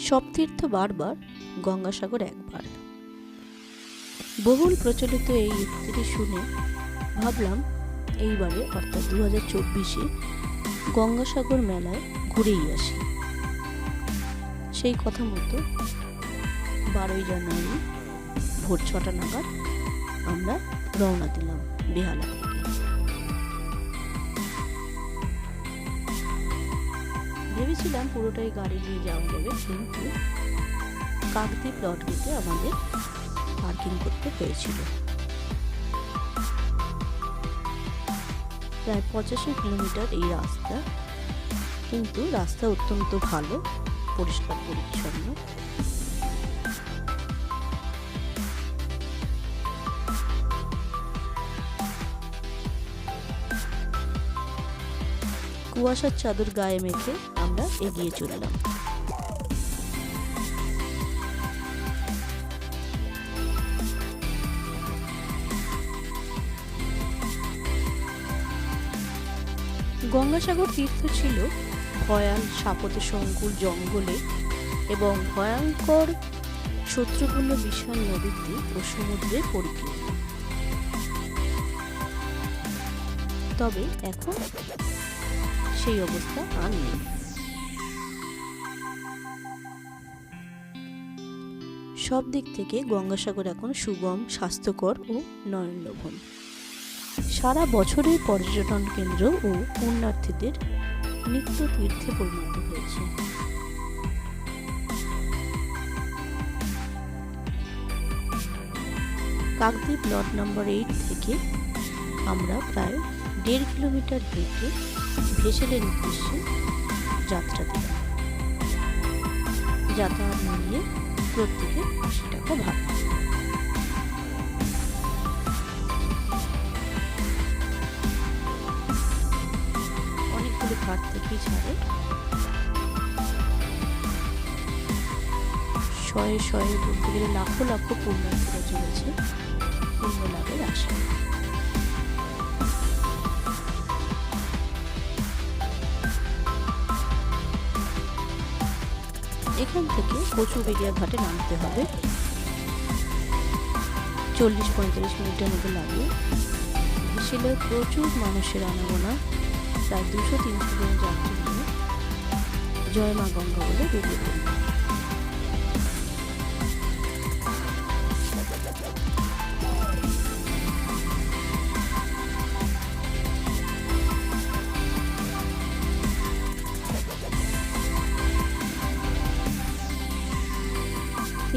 সব তীর্থ বারবার, গঙ্গাসাগর একবার। বহুল প্রচলিত এই উক্তিটি শুনে ভাবলাম এইবারে অর্থাৎ 2024-এ গঙ্গাসাগর মেলায় ঘুরেই আসি। সেই কথা মতো 12ই জানুয়ারি ভোর 6টা নাগাদ আমরা রওনা দিলাম বেহালা থেকে। ভেবেছিলাম পুরোটাই গাড়ি নিয়ে যাওয়া যাবে, কিন্তু কাকদ্বীপ লট গেটে আমাদের পার্কিং করতে হয়েছিল। প্রায় 85 কিলোমিটার এই রাস্তা, কিন্তু রাস্তা অত্যন্ত ভালো, পরিষ্কার পরিচ্ছন্ন। কুয়াশার চাদর গায়ে মেখে আমরা এগিয়ে চললাম। গঙ্গাসাগর তীর্থ ছিল ভয়াল সাপতে সংকুল জঙ্গলে এবং ভয়ঙ্কর শত্রুপূর্ণ বিশাল নদীতে ও সমুদ্রে পরিপূর্ণ। তবে এখন সেই অবস্থা আর নেই। সব দিক থেকে গঙ্গাসাগর এখন সুগম, স্বাস্থ্যকর ও নয়নলোভন। সারা বছরের পর্যটন কেন্দ্র ও পুণ্যার্থীদের নিত্য তীর্থে পরিণত হয়েছে। কাকদ্বীপ লট নম্বর 8 থেকে আমরা প্রায় 1.5 কিলোমিটার হেঁটে ভেসেলের উদ্দেশ্যে যাত্রা দিলাম। যাতায়াত মূল্যে প্রত্যেকে 80 টাকা ভাড়া। অনেকগুলো ঘাট থেকেই ছাড়ে, শয়ে শয়ে বলতে গেলে লাখো লাখো পুণ্যার্থীরা চলেছে পুণ্য লাভের আশায়। এখান থেকে কচুবেড়িয়া ঘাটে নামতে হবে, 40-45 মিনিটের মতো লাগবে। ভেসেলে প্রচুর মানুষের আনাগোনা, প্রায় 200-300 জন যাত্রী নিয়ে জয় মা গঙ্গা বলে বেরিয়ে পড়ল।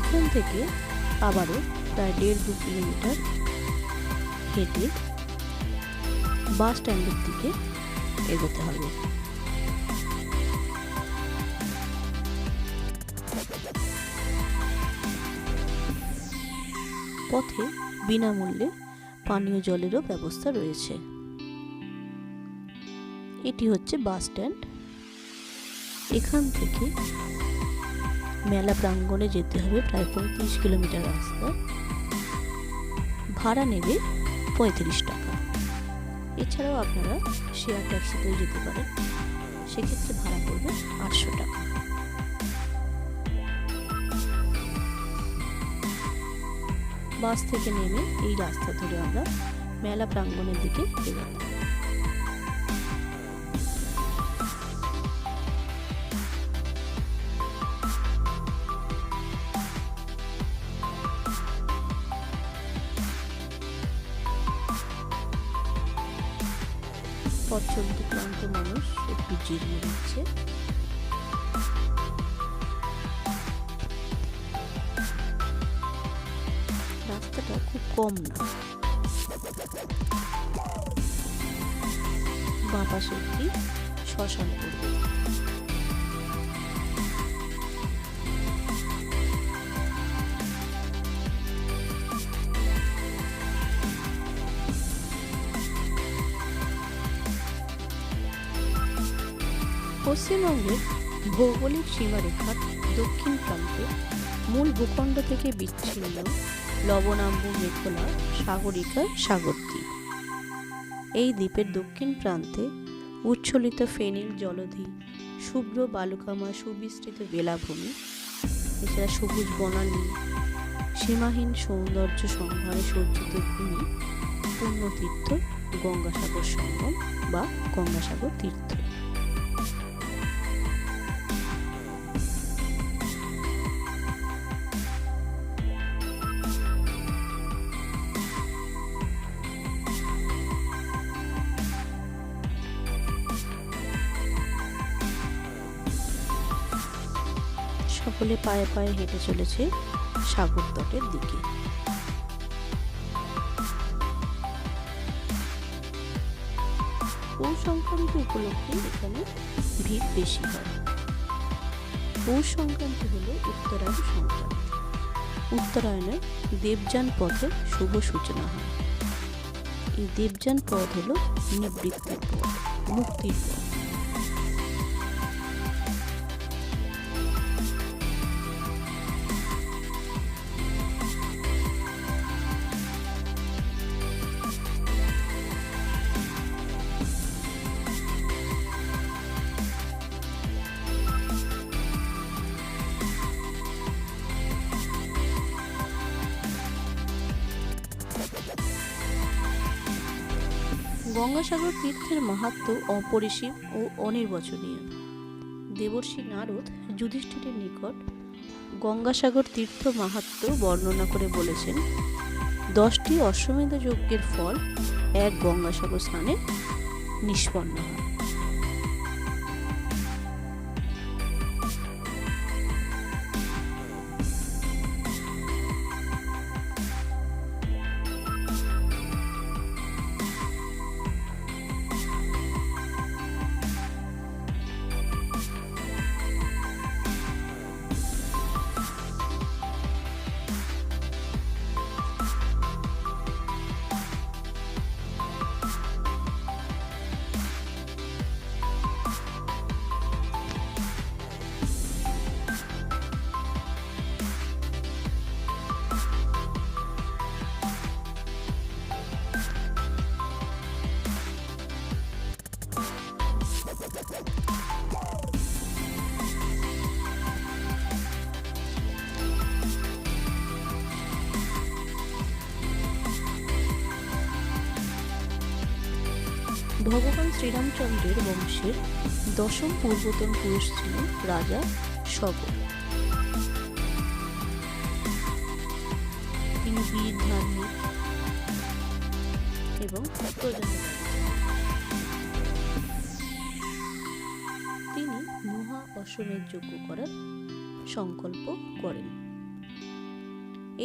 এখান থেকে আবারও প্রায় 1.5-2 কিলোমিটার হেঁটে বাস স্ট্যান্ডের দিকে এগোতে হবে। পথে বিনামূল্যে পানীয় জলেরও ব্যবস্থা রয়েছে। এটি হচ্ছে বাস স্ট্যান্ড। এখান থেকে মেলা প্রাঙ্গণে যেতে হবে প্রায় 35 কিলোমিটার রাস্তা। ভাড়া নেবে 35 টাকা। এছাড়াও আপনারা শেয়ার ট্যাক্সিতেও যেতে পারেন, সেক্ষেত্রে ভাড়া পড়বে 800 টাকা। বাস থেকে নেমে এই রাস্তা ধরে আমরা মেলা প্রাঙ্গণের দিকে এগোলাম। পথ চলতে ক্লান্ত মানুষ একটু জিরিয়ে নিচ্ছে। রাস্তাটা খুব কম না, বাঁ পাশে একটি শ্মশান পড়বে। পশ্চিমবঙ্গের ভৌগোলিক সীমারেখার দক্ষিণ প্রান্তে মূল ভূখণ্ড থেকে বিচ্ছিন্ন লবণাম্বু মেখলা সাগরিকা সাগরদ্বীপ। এই দ্বীপের দক্ষিণ প্রান্তে উচ্ছ্বলিত ফেনীর জলধি, শুভ্র বালুকাময় সুবিস্তৃত বেলাভূমি এছাড়া সবুজ বনানী, সীমাহীন সৌন্দর্য সম্ভারে সজ্জিত ভূমি পুণ্যতীর্থ গঙ্গাসাগর সঙ্গম বা গঙ্গাসাগর তীর্থ। সকলে পায়ে পায়ে হেঁটে চলেছে সাগর তটের দিকে। পৌষ সংক্রান্তি উপলক্ষে এখানে ভিড় বেশি হয়। পৌষ সংক্রান্তি হলো উত্তরায়ণ সংক্রান্তি। উত্তরায়ণে দেবযান পথে শুভ সূচনা হয়। এই দেবযান পথ হলো নিবৃত্তির পথ, মুক্তির পথ। গঙ্গাসাগর তীর্থের মাহাত্ম্য অপরিসীম ও অনির্বচনীয়। দেবর্ষি নারদ যুধিষ্ঠিরের নিকট গঙ্গাসাগর তীর্থ মাহাত্ম্য বর্ণনা করে বলেছেন, 10টি অশ্বমেধ যজ্ঞের ফল এক গঙ্গাসাগর স্নানে নিষ্পন্ন হয়। ভগবান শ্রীরামচন্দ্রের বংশের 10ম পূর্বতন পুরুষ ছিলেন রাজা সগর। তিনি বীর, ধার্মিক এবং প্রজাপতি। তিনি মহা অশ্বমেধ যজ্ঞ করার সংকল্প করেন।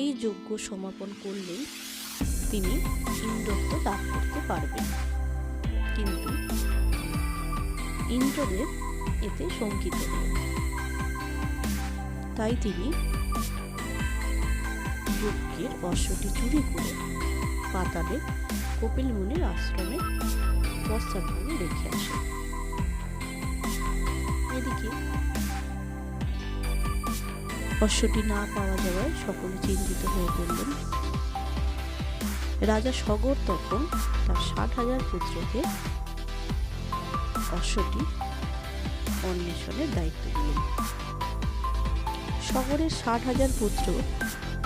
এই যজ্ঞ সমাপন করলেই তিনি ইন্দ্রত্ব লাভ করতে পারবেন, কিন্তু ইন্দ্রদেব এতে শঙ্কিত হলেন। তাই তিনি যজ্ঞের অশ্বটি চুরি করে পাতালে কপিল মুনির আশ্রমে বস্ত্রাভূমি রেখে আসেন। এদিকে অশ্বটি না পাওয়া যাওয়ায় সকলে চিন্তিত হয়ে পড়লেন। রাজা সগর তখন তার 60,000 পুত্রকে অশ্বটি অন্বেষণের দায়িত্ব দিলেন। সগরের 60,000 পুত্র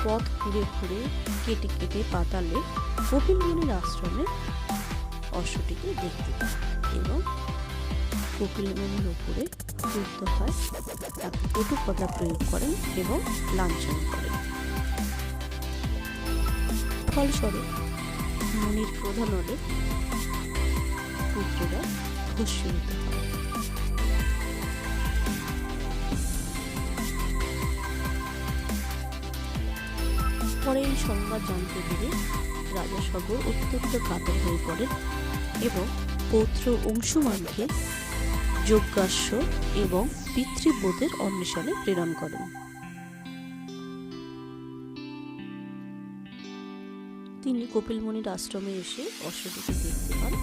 পথ ঘুরে ঘুরে কেটে কেটে পাতালে কপিল মুনির আশ্রমে অশ্বটিকে দেখতে পায় এবং কপিল মুনির উপরে ক্রুদ্ধ হয়, তাকে কটু কথা প্রয়োগ করেন এবং লাঞ্ছন করেন। ফলস্বরূপ মুনির ক্রোধানলে পুত্ররা ভস্মীভূত হয়। পরে এই সংবাদ জানতে পেরে রাজা সগর অত্যন্ত কাতর হয়ে পড়েন এবং পৌত্র অংশুমানকে যজ্ঞাশ্ব এবং পিতৃব্যদের অন্বেষণে প্রেরণ করেন। তিনি কপিল মুনির আশ্রমে এসে অশ্বটিকে দেখতে পান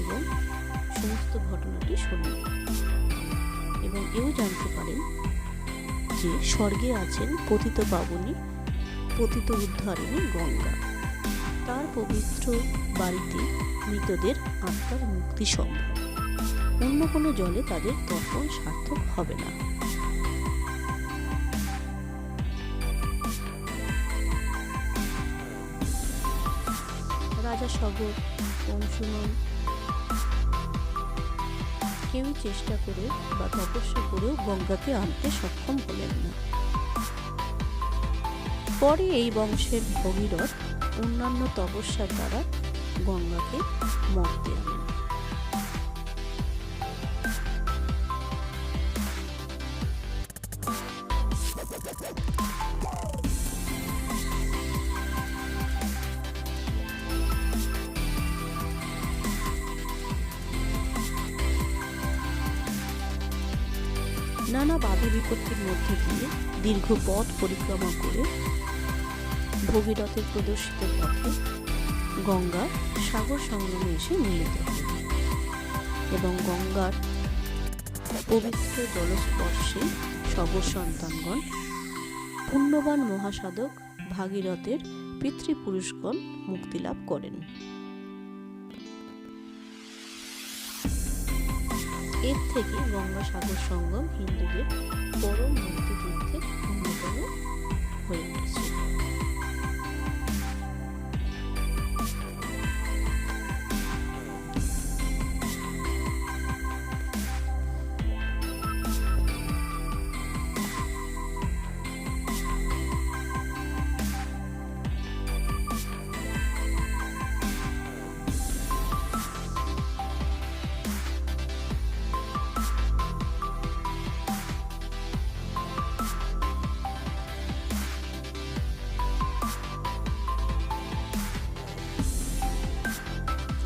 এবং সমস্ত ঘটনাটি শোনেন এবং এও জানতে পারেন যে স্বর্গে আছেন পতিত পাবনী, পতিত উদ্ধারিণী গঙ্গা। তার পবিত্র বাড়িতে মৃতদের আত্মার মুক্তি সম্ভব। অন্য কোনো জলে তাদের তর্পণ সার্থক হবে না। রাজা সগর, অংশুমান কেউই চেষ্টা করে বা তপস্যা করেও গঙ্গাকে আনতে সক্ষম হলেন না। পরে এই বংশের ভগীরথ অন্যান্য তপস্যার দ্বারা গঙ্গাকে মর্তে আনেন। নানা বাধা বিপত্তির মধ্যে দিয়ে দীর্ঘ পথ পরিক্রমা করে ভগীরথের প্রদর্শিত পথে গঙ্গা সাগর সঙ্গমে এসে মিলিত হল এবং গঙ্গার পবিত্র জলস্পর্শে সগর সন্তানগণ পুণ্যবান মহাসাধক ভাগীরথের পিতৃপুরুষগণ মুক্তি লাভ করেন। এর থেকে গঙ্গাসাগর সঙ্গম হিন্দুদের পরম মুক্তিযুদ্ধের অন্যতম হয়ে উঠেছে।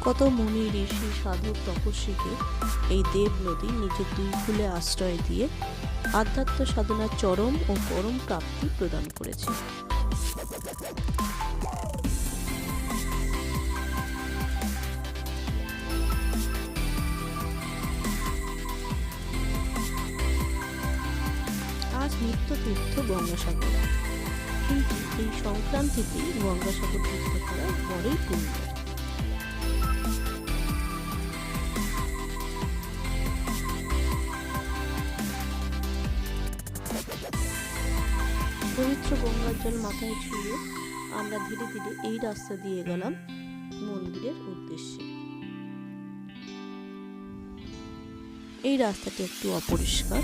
কত মুনি ঋষি সাধক তপস্বীকে এই দেব নদী নিজের দুই কূলে আশ্রয় দিয়ে আধ্যাত্ম সাধনার চরম ও পরম প্রাপ্তি প্রদান করেছে। আজ নিত্য তীর্থ গঙ্গাসাগর, কিন্তু এই সংক্রান্তিতে গঙ্গাসাগর তীর্থ করা বড়ই পুণ্য। পবিত্র গঙ্গার জল মাথায় ছুঁয়ে আমরা ধীরে ধীরে এই রাস্তা দিয়ে গেলাম মন্দিরের উদ্দেশ্যে। এই রাস্তাটি একটু অপরিষ্কার,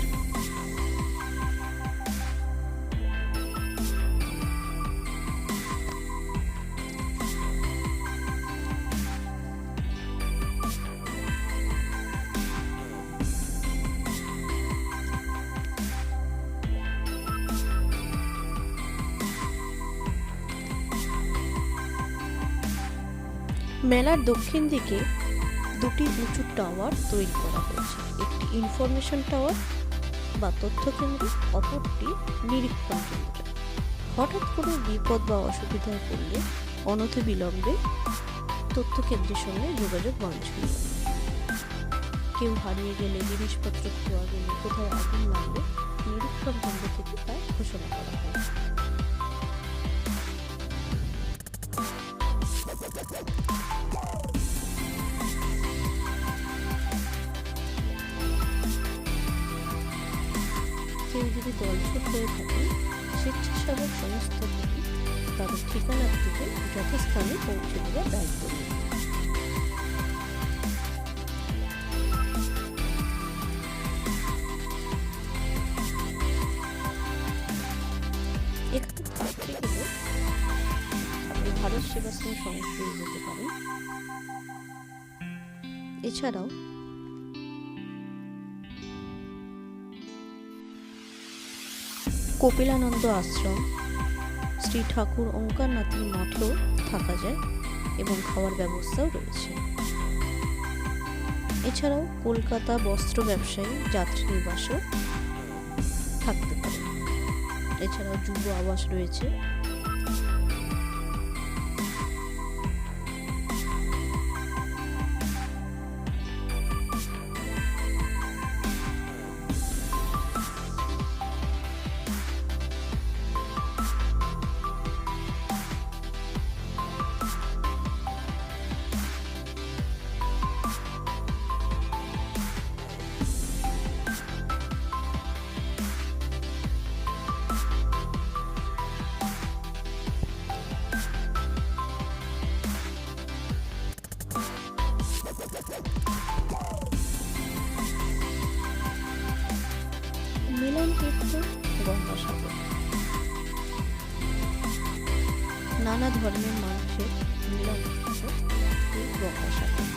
মেলার দক্ষিণ দিকে দুটি উঁচু টাওয়ার তৈরি করা হয়েছে, একটি ইনফরমেশন টাওয়ার বা তথ্য কেন্দ্র, অপরটি নিরীক্ষণ কেন্দ্র। হঠাৎ কোনো বিপদ বা অসুবিধায় পড়লে অনতিবিলম্বে তথ্য কেন্দ্রের সঙ্গে যোগাযোগ বাঞ্ছনীয়। কেউ হারিয়ে গেলে, জিনিসপত্র খোয়া গেলে, কোথাও আগুন লাগলে নিরীক্ষণ কেন্দ্র থেকে তা ঘোষণা করা হয়। কেউ যদি দলছুট হয়ে থাকে, স্বেচ্ছাসেবক সংস্থাগুলি তাদের ঠিকানার থেকে যথাস্থানে পৌঁছে দেওয়ার দায়িত্ব নেয়। এখানে থাকতে গেলে আপনি ভারত সেবাশ্রম সংস্থায় যেতে পারেন। এছাড়াও কপিলানন্দ আশ্রম, শ্রী ঠাকুর ওঙ্কারনাথের মঠেও থাকা যায় এবং খাওয়ার ব্যবস্থাও রয়েছে। এছাড়াও কলকাতা বস্ত্র ব্যবসায়ী যাত্রী নিবাসও থাকতে পারে। এছাড়াও যুব আবাস রয়েছে। মিলন তীর্থ গঙ্গাসাগর। নানা ধর্মের মানুষের মিলন তীর্থ এই গঙ্গাসাগর।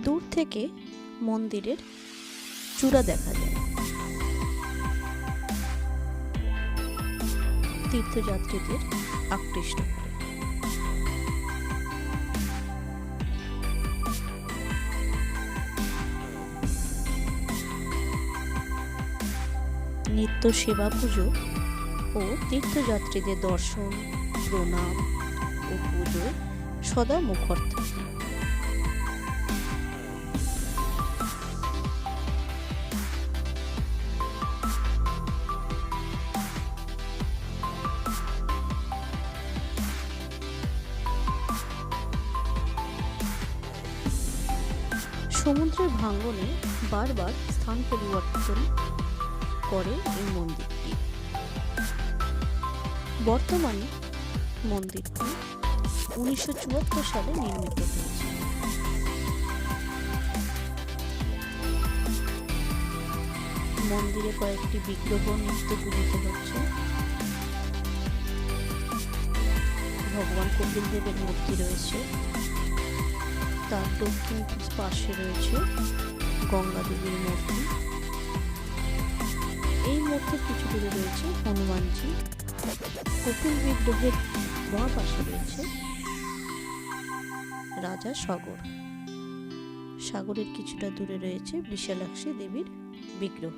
দূর থেকে মন্দিরের চূড়া দেখা যায়। তীর্থযাত্রীদের আকৃষ্ট করে। নিত্য সেবা পুজো ও তীর্থযাত্রীদের দর্শন, প্রণাম ও পুজোয় সদা মুখর থাকে। সমুদ্রের ভাঙ্গনে বারবার স্থান পরিবর্তন করে এই মন্দিরটি। বর্তমানে মন্দিরটি 1974 সালে নির্মিত হয়েছে। মন্দিরে কয়েকটি বিগ্রহ নিত্য পূজিত হচ্ছে। ভগবান কপিল দেবের মূর্তি রয়েছে। তার দক্ষিণ পাশে রয়েছে গঙ্গা দেবীর মূর্তি। এই মূর্তির কিছু দূরে রয়েছে হনুমানজি। কপিল বিগ্রহের বাঁ পাশে রয়েছে রাজা সাগর। সাগরের কিছুটা দূরে রয়েছে বিশালাক্ষী দেবীর বিগ্রহ।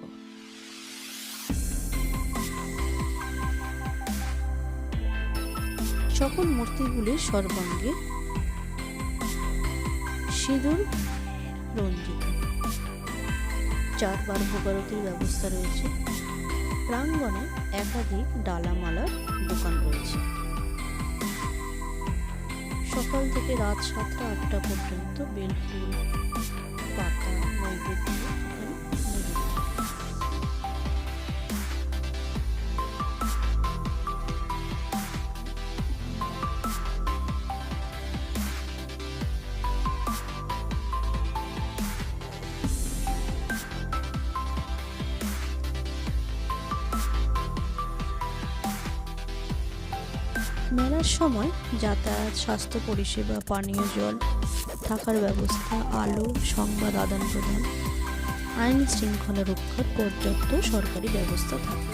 সকল মূর্তিগুলির সর্বাঙ্গে সিঁদুর রঞ্জিত। 4 বার ভোগারতির ব্যবস্থা রয়েছে। প্রাঙ্গণে একাধিক ডালামালার দোকান রয়েছে। সকাল থেকে রাত 7টা 8টা পর্যন্ত বেলফুল, পাতা, নৈবেদ্য মেলার সময় যাতায়াত, স্বাস্থ্য পরিষেবা, পানীয় জল, থাকার ব্যবস্থা, আলো, সংবাদ আদান প্রদান, আইন শৃঙ্খলা রক্ষার পর্যাপ্ত সরকারি ব্যবস্থা থাকে।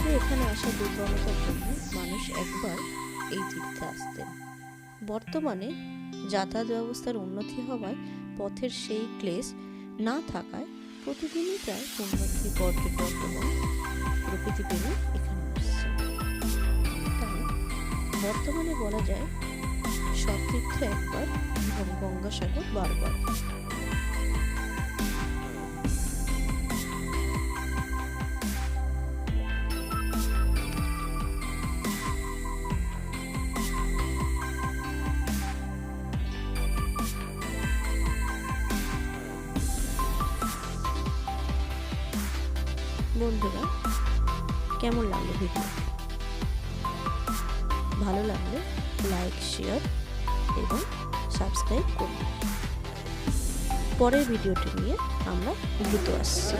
আগে এখানে আসা দুর্গমতার জন্য মানুষ একবার এই তীর্থে আসতেন। বর্তমানে যাতায়াত ব্যবস্থার উন্নতি হওয়ায় পথের সেই ক্লেশ না থাকায় প্রতিদিনই প্রায় পুণ্যার্থী পর্যটক এবং প্রকৃতি প্রেমী এখানে আসছে। তাই বর্তমানে বলা যায় সব তীর্থে একবার এবং গঙ্গাসাগর বারবার। বন্ধুরা, কেমন লাগলো ভিডিও? ভালো লাগলে লাইক, শেয়ার এবং সাবস্ক্রাইব করুন। পরের ভিডিওটি নিয়ে আমরা দ্রুত আসছি।